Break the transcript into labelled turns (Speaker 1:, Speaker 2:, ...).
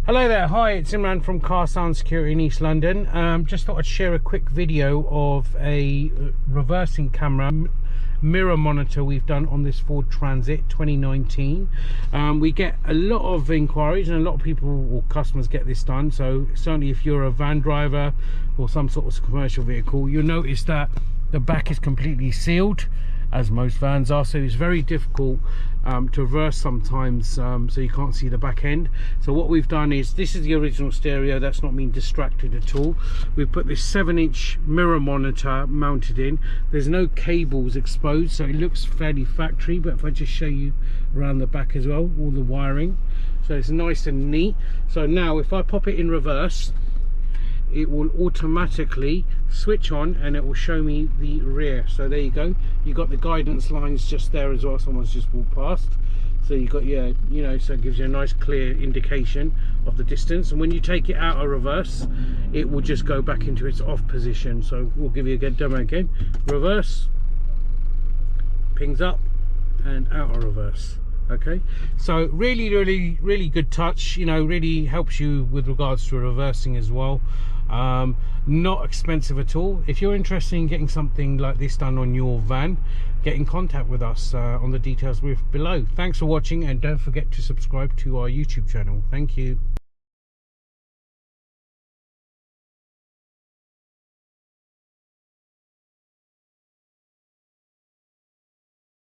Speaker 1: Hello there, hi, it's Imran from Car Sound Security in East London. Just thought I'd share a quick video of a reversing camera mirror monitor we've done on this Ford Transit 2019. We get a lot of inquiries and a lot of people or customers get this done, so certainly if you're a van driver or some sort of commercial vehicle, you'll notice that the back is completely sealed, as most vans are, so it's very difficult to reverse sometimes, so you can't see the back end. So what we've done is, this is the original stereo, that's not been distracted at all. We've put this 7-inch mirror monitor mounted in. There's no cables exposed, so it looks fairly factory, but if I just show you around the back as well, all the wiring, so it's nice and neat. So now if I pop it in reverse, it will automatically switch on and it will show me the rear. So there you go, you got the guidance lines just there as well, someone's just walked past, so you got your, you know, so it gives you a nice clear indication of the distance. And when you take it out of reverse, it will just go back into its off position. So we'll give you a good demo again. Reverse, pings up and out of reverse. Okay, so really good touch, you know, really helps you with regards to reversing as well. Not expensive at all. If you're interested in getting something like this done on your van, get in contact with us on the details below. Thanks for watching, and don't forget to subscribe to our YouTube channel. Thank you.